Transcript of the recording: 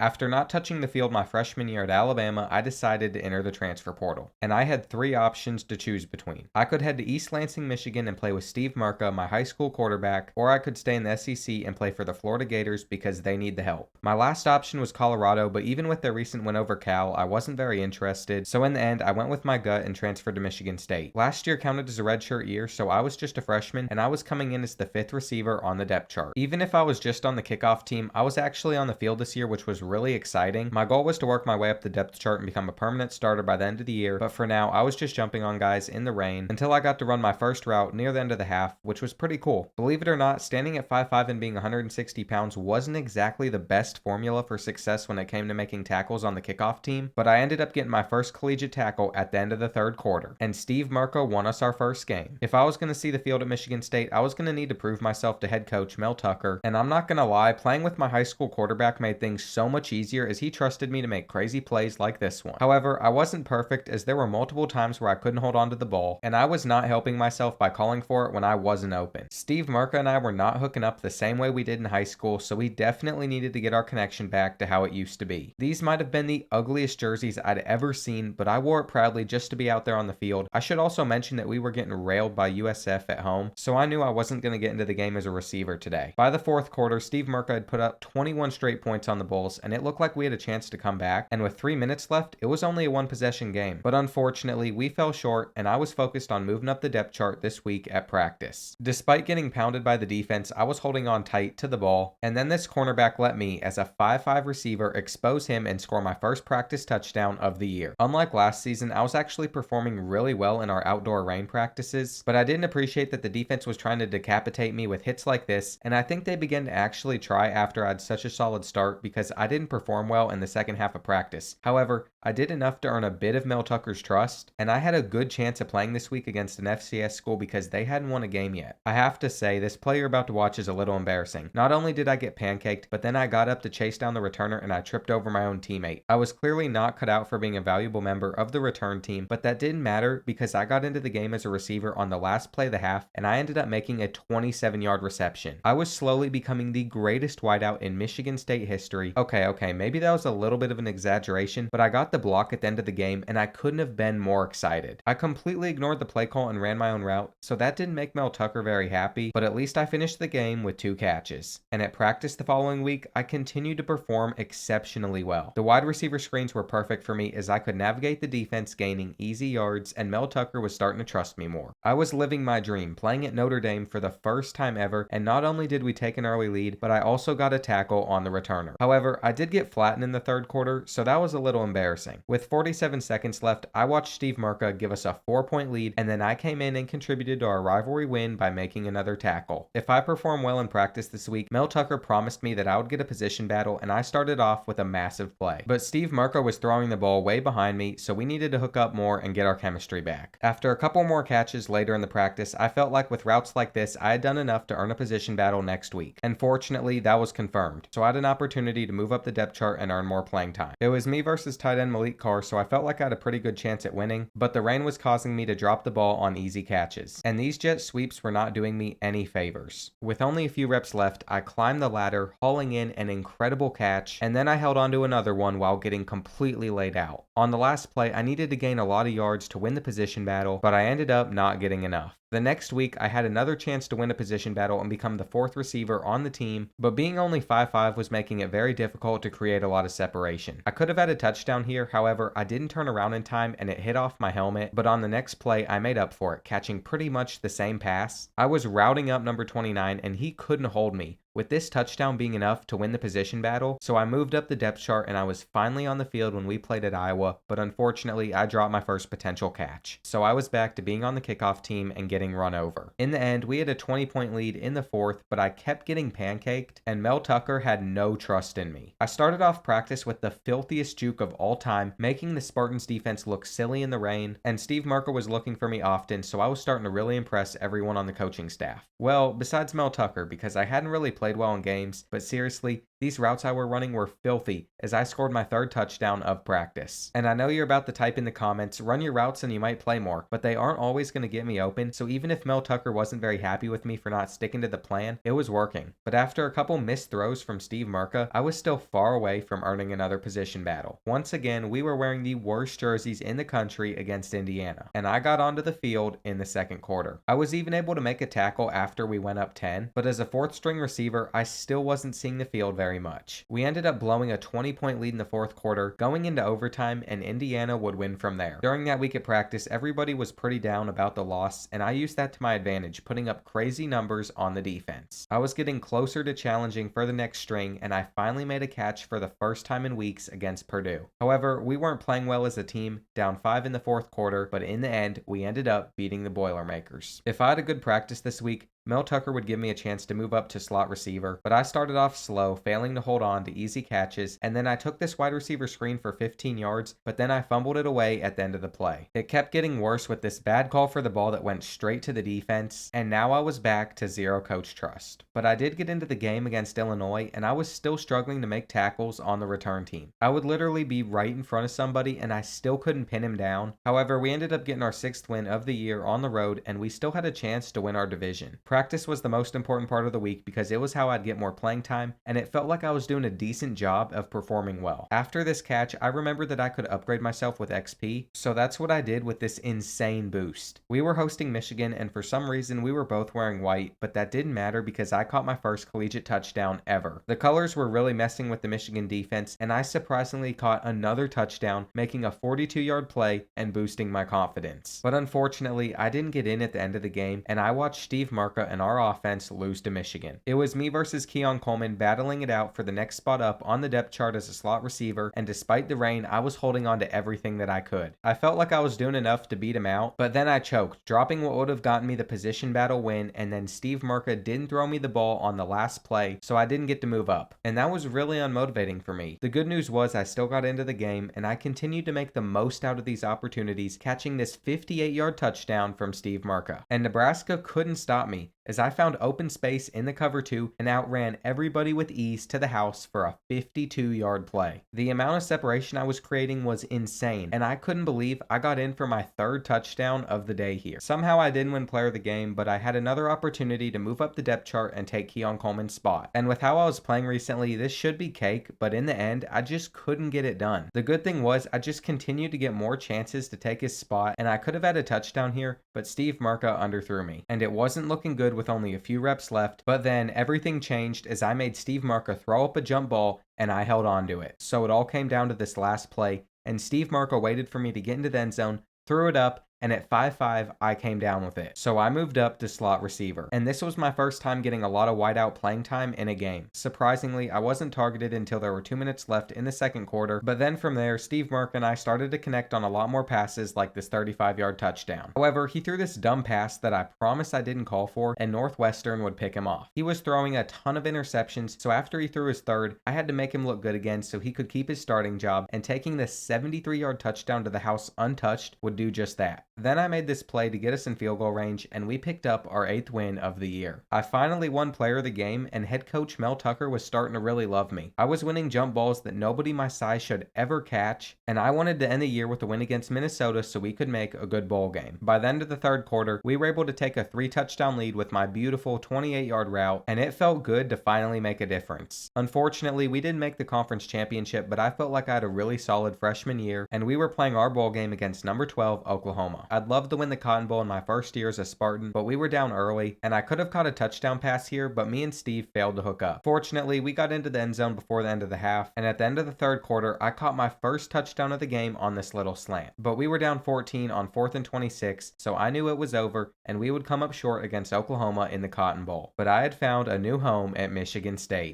After not touching the field my freshman year at Alabama, I decided to enter the transfer portal, and I had three options to choose between. I could head to East Lansing, Michigan and play with Steve Murka, my high school quarterback, or I could stay in the SEC and play for the Florida Gators because they need the help. My last option was Colorado, but even with their recent win over Cal, I wasn't very interested, so in the end, I went with my gut and transferred to Michigan State. Last year counted as a redshirt year, so I was just a freshman, and I was coming in as the fifth receiver on the depth chart. Even if I was just on the kickoff team, I was actually on the field this year, which was really exciting. My goal was to work my way up the depth chart and become a permanent starter by the end of the year, but for now, I was just jumping on guys in the rain until I got to run my first route near the end of the half, which was pretty cool. Believe it or not, standing at 5'5" and being 160 pounds wasn't exactly the best formula for success when it came to making tackles on the kickoff team, but I ended up getting my first collegiate tackle at the end of the third quarter, and Steve Murka won us our first game. If I was going to see the field at Michigan State, I was going to need to prove myself to head coach Mel Tucker, and I'm not going to lie, playing with my high school quarterback made things so much easier as he trusted me to make crazy plays like this one. However, I wasn't perfect as there were multiple times where I couldn't hold on to the ball, and I was not helping myself by calling for it when I wasn't open. Steve Murka and I were not hooking up the same way we did in high school, so we definitely needed to get our connection back to how it used to be. These might have been the ugliest jerseys I'd ever seen, but I wore it proudly just to be out there on the field. I should also mention that we were getting railed by USF at home, so I knew I wasn't going to get into the game as a receiver today. By the fourth quarter, Steve Murka had put up 21 straight points on the Bulls, and it looked like we had a chance to come back, and with 3 minutes left, it was only a one-possession game. But unfortunately, we fell short, and I was focused on moving up the depth chart this week at practice. Despite getting pounded by the defense, I was holding on tight to the ball, and then this cornerback let me, as a 5'5" receiver, expose him and score my first practice touchdown of the year. Unlike last season, I was actually performing really well in our outdoor rain practices, but I didn't appreciate that the defense was trying to decapitate me with hits like this, and I think they began to actually try after I had such a solid start because I didn't perform well in the second half of practice. However, I did enough to earn a bit of Mel Tucker's trust, and I had a good chance of playing this week against an FCS school because they hadn't won a game yet. I have to say, this play you're about to watch is a little embarrassing. Not only did I get pancaked, but then I got up to chase down the returner and I tripped over my own teammate. I was clearly not cut out for being a valuable member of the return team, but that didn't matter because I got into the game as a receiver on the last play of the half, and I ended up making a 27-yard reception. I was slowly becoming the greatest wideout in Michigan State history. Okay, maybe that was a little bit of an exaggeration, but I got the block at the end of the game, and I couldn't have been more excited. I completely ignored the play call and ran my own route, so that didn't make Mel Tucker very happy, but at least I finished the game with 2 catches. And at practice the following week, I continued to perform exceptionally well. The wide receiver screens were perfect for me as I could navigate the defense, gaining easy yards, and Mel Tucker was starting to trust me more. I was living my dream, playing at Notre Dame for the first time ever, and not only did we take an early lead, but I also got a tackle on the returner. However, I did get flattened in the third quarter, so that was a little embarrassing. With 47 seconds left, I watched Steve Murka give us a 4-point lead, and then I came in and contributed to our rivalry win by making another tackle. If I perform well in practice this week, Mel Tucker promised me that I would get a position battle, and I started off with a massive play. But Steve Murka was throwing the ball way behind me, so we needed to hook up more and get our chemistry back. After a couple more catches later in the practice, I felt like with routes like this, I had done enough to earn a position battle next week. And fortunately, that was confirmed, so I had an opportunity to move up the depth chart and earn more playing time. It was me versus tight end Malik Carr, so I felt like I had a pretty good chance at winning, but the rain was causing me to drop the ball on easy catches, and these jet sweeps were not doing me any favors. With only a few reps left, I climbed the ladder, hauling in an incredible catch, and then I held onto another one while getting completely laid out. On the last play, I needed to gain a lot of yards to win the position battle, but I ended up not getting enough. The next week, I had another chance to win a position battle and become the 4th receiver on the team, but being only 5'5" was making it very difficult to create a lot of separation. I could have had a touchdown here, however, I didn't turn around in time and it hit off my helmet, but on the next play, I made up for it, catching pretty much the same pass. I was routing up number 29 and he couldn't hold me, with this touchdown being enough to win the position battle, so I moved up the depth chart and I was finally on the field when we played at Iowa, but unfortunately I dropped my first potential catch. So I was back to being on the kickoff team and getting run over. In the end, we had a 20-point lead in the 4th, but I kept getting pancaked and Mel Tucker had no trust in me. I started off practice with the filthiest juke of all time, making the Spartans defense look silly in the rain, and Steve Murka was looking for me often, so I was starting to really impress everyone on the coaching staff. Well, besides Mel Tucker, because I hadn't really played well in games, but seriously, These routes I were running were filthy as I scored my third touchdown of practice. And I know you're about to type in the comments, run your routes and you might play more, but they aren't always going to get me open, so even if Mel Tucker wasn't very happy with me for not sticking to the plan, it was working. But after a couple missed throws from Steve Murka, I was still far away from earning another position battle. Once again, we were wearing the worst jerseys in the country against Indiana, and I got onto the field in the second quarter. I was even able to make a tackle after we went up 10, but as a fourth string receiver, I still wasn't seeing the field very much. We ended up blowing a 20-point lead in the fourth quarter, going into overtime, and Indiana would win from there. During that week at practice, everybody was pretty down about the loss, and I used that to my advantage, putting up crazy numbers on the defense. I was getting closer to challenging for the next string, and I finally made a catch for the first time in weeks against Purdue. However, we weren't playing well as a team, down 5 in the fourth quarter, but in the end, we ended up beating the Boilermakers. If I had a good practice this week, Mel Tucker would give me a chance to move up to slot receiver, but I started off slow, failing to hold on to easy catches, and then I took this wide receiver screen for 15 yards, but then I fumbled it away at the end of the play. It kept getting worse with this bad call for the ball that went straight to the defense, and now I was back to zero coach trust. But I did get into the game against Illinois, and I was still struggling to make tackles on the return team. I would literally be right in front of somebody, and I still couldn't pin him down. However, we ended up getting our 6th win of the year on the road, and we still had a chance to win our division. Practice was the most important part of the week because it was how I'd get more playing time, and it felt like I was doing a decent job of performing well. After this catch, I remembered that I could upgrade myself with XP, so that's what I did with this insane boost. We were hosting Michigan, and for some reason we were both wearing white, but that didn't matter because I caught my first collegiate touchdown ever. The colors were really messing with the Michigan defense, and I surprisingly caught another touchdown, making a 42-yard play and boosting my confidence. But unfortunately, I didn't get in at the end of the game, and I watched Steve Murka and our offense lose to Michigan. It was me versus Keon Coleman battling it out for the next spot up on the depth chart as a slot receiver, and despite the rain, I was holding on to everything that I could. I felt like I was doing enough to beat him out, but then I choked, dropping what would have gotten me the position battle win, and then Steve Murka didn't throw me the ball on the last play, so I didn't get to move up. And that was really unmotivating for me. The good news was I still got into the game, and I continued to make the most out of these opportunities, catching this 58-yard touchdown from Steve Murka. And Nebraska couldn't stop me, as I found open space in the cover 2 and outran everybody with ease to the house for a 52-yard play. The amount of separation I was creating was insane, and I couldn't believe I got in for my 3rd touchdown of the day here. Somehow I didn't win player of the game, but I had another opportunity to move up the depth chart and take Keon Coleman's spot. And with how I was playing recently, this should be cake, but in the end, I just couldn't get it done. The good thing was I just continued to get more chances to take his spot, and I could have had a touchdown here, but Steve Murka underthrew me. And it wasn't looking good with only a few reps left, but then everything changed as I made Steve Murka throw up a jump ball and I held on to it. So it all came down to this last play, and Steve Murka waited for me to get into the end zone, threw it up, and at 5'5", I came down with it. So I moved up to slot receiver. And this was my first time getting a lot of wideout playing time in a game. Surprisingly, I wasn't targeted until there were 2 minutes left in the second quarter, but then from there, Steve Murka and I started to connect on a lot more passes like this 35-yard touchdown. However, he threw this dumb pass that I promise I didn't call for, and Northwestern would pick him off. He was throwing a ton of interceptions, so after he threw his 3rd, I had to make him look good again so he could keep his starting job, and taking this 73-yard touchdown to the house untouched would do just that. Then I made this play to get us in field goal range, and we picked up our 8th win of the year. I finally won player of the game, and head coach Mel Tucker was starting to really love me. I was winning jump balls that nobody my size should ever catch, and I wanted to end the year with a win against Minnesota so we could make a good bowl game. By the end of the 3rd quarter, we were able to take a 3-touchdown lead with my beautiful 28-yard route, and it felt good to finally make a difference. Unfortunately, we didn't make the conference championship, but I felt like I had a really solid freshman year, and we were playing our bowl game against number 12 Oklahoma. I'd love to win the Cotton Bowl in my first year as a Spartan, but we were down early, and I could have caught a touchdown pass here, but me and Steve failed to hook up. Fortunately, we got into the end zone before the end of the half, and at the end of the 3rd quarter, I caught my first touchdown of the game on this little slant. But we were down 14 on 4th and 26, so I knew it was over, and we would come up short against Oklahoma in the Cotton Bowl. But I had found a new home at Michigan State.